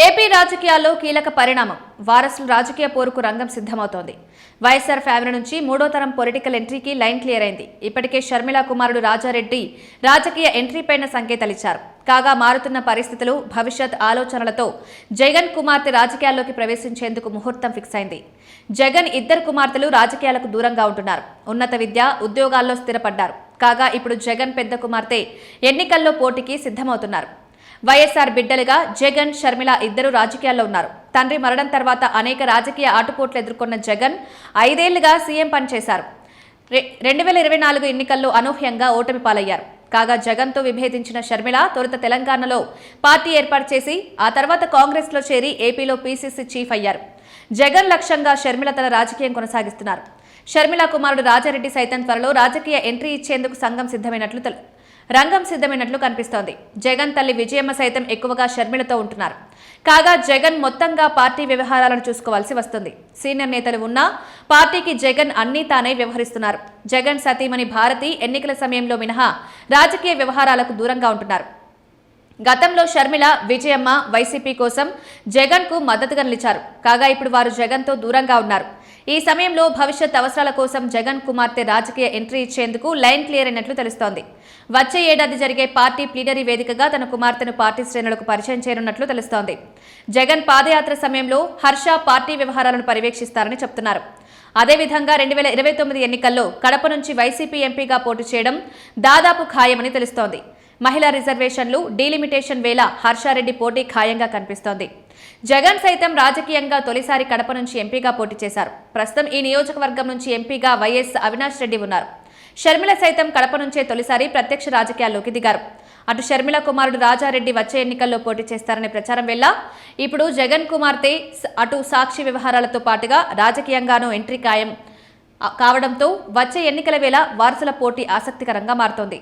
AP రాజకీయాల్లో కీలక పరిణామం. వారసుల రాజకీయ పోరుకు రంగం సిద్ధమవుతోంది. వైఎస్ఆర్ ఫ్యామిలీ నుంచి మూడో తరం పొలిటికల్ ఎంట్రీకి లైన్ క్లియర్ అయింది. ఇప్పటికే షర్మిల కుమారుడు రాజారెడ్డి రాజకీయ ఎంట్రీపైన సంకేతాలిచ్చారు. కాగా మారుతున్న పరిస్థితులు, భవిష్యత్ ఆలోచనలతో జగన్ కుమార్తె రాజకీయాల్లోకి ప్రవేశించేందుకు ముహూర్తం ఫిక్స్ అయింది. జగన్ ఇద్దరు కుమార్తెలు రాజకీయాలకు దూరంగా ఉంటున్నారు. ఉన్నత విద్య, ఉద్యోగాల్లో స్థిరపడ్డారు. కాగా ఇప్పుడు జగన్ పెద్ద కుమార్తె ఎన్నికల్లో పోటీకి సిద్ధమవుతున్నారు. వైఎస్ఆర్ బిడ్డలుగా జగన్, షర్మిల ఇద్దరు రాజకీయాల్లో ఉన్నారు. తండ్రి మరణం తర్వాత అనేక రాజకీయ ఆటుపోట్లు ఎదుర్కొన్న జగన్ 5 ఏళ్లుగా సీఎం పనిచేశారు. 2024 ఎన్నికల్లో అనూహ్యంగా ఓటమి పాలయ్యారు. కాగా జగన్తో విభేదించిన షర్మిల తొలుత తెలంగాణలో పార్టీ ఏర్పాటు చేసి ఆ తర్వాత కాంగ్రెస్లో చేరి ఏపీలో పీసీసీ చీఫ్ అయ్యారు. జగన్ లక్ష్యంగా షర్మిల తన రాజకీయం కొనసాగిస్తున్నారు. షర్మిల కుమారుడు రాజారెడ్డి సైతం త్వరలో రాజకీయ ఎంట్రీ ఇచ్చేందుకు రంగం సిద్ధమైనట్లు కనిపిస్తోంది. జగన్ తల్లి విజయమ్మ సైతం ఎక్కువగా షర్మిలతో ఉంటున్నారు. కాగా జగన్ మొత్తంగా పార్టీ వ్యవహారాలను చూసుకోవాల్సి వస్తుంది. సీనియర్ నేతలు ఉన్నా పార్టీకి జగన్ అన్నీ తానే వ్యవహరిస్తున్నారు. జగన్ సతీమణి భారతి ఎన్నికల సమయంలో మినహా రాజకీయ వ్యవహారాలకు దూరంగా ఉంటున్నారు. గతంలో షర్మిల, విజయమ్మ వైసీపీ కోసం జగన్ కు మద్దతుగా నిలిచారు. కాగా ఇప్పుడు వారు జగన్తో దూరంగా ఉన్నారు. ఈ సమయంలో భవిష్యత్ అవసరాల కోసం జగన్ కుమార్తె రాజకీయ ఎంట్రీ ఇచ్చేందుకు లైన్ క్లియర్ అయినట్లు తెలుస్తోంది. వచ్చే ఏడాది జరిగే పార్టీ ప్లీనరీ వేదికగా తన కుమార్తెను పార్టీ శ్రేణులకు పరిచయం చేయనున్నట్లు తెలుస్తోంది. జగన్ పాదయాత్ర సమయంలో హర్ష పార్టీ వ్యవహారాలను పర్యవేక్షిస్తారని చెప్తున్నారు. అదేవిధంగా 2029 ఎన్నికల్లో కడప నుంచి వైసీపీ ఎంపీగా పోటీ చేయడం దాదాపు ఖాయమని తెలుస్తోంది. మహిళా రిజర్వేషన్లు, డీలిమిటేషన్ వేళ హర్షారెడ్డి పోటీ ఖాయంగా కనిపిస్తోంది. జగన్ సైతం రాజకీయంగా తొలిసారి కడప నుంచి ఎంపీగా పోటీ చేశారు. ప్రస్తుతం ఈ నియోజకవర్గం నుంచి ఎంపీగా వైఎస్ అవినాష్ రెడ్డి ఉన్నారు. షర్మిల సైతం కడప నుంచే తొలిసారి ప్రత్యక్ష రాజకీయాల్లోకి దిగారు. అటు షర్మిల కుమారుడు రాజారెడ్డి వచ్చే ఎన్నికల్లో పోటీ చేస్తారనే ప్రచారం వేళ ఇప్పుడు జగన్ కుమార్తె అటు సాక్షి వ్యవహారాలతో పాటుగా రాజకీయంగానూ ఎంట్రీ ఖాయం కావడంతో వచ్చే ఎన్నికల వేళ వారసుల పోటీ ఆసక్తికరంగా మారుతోంది.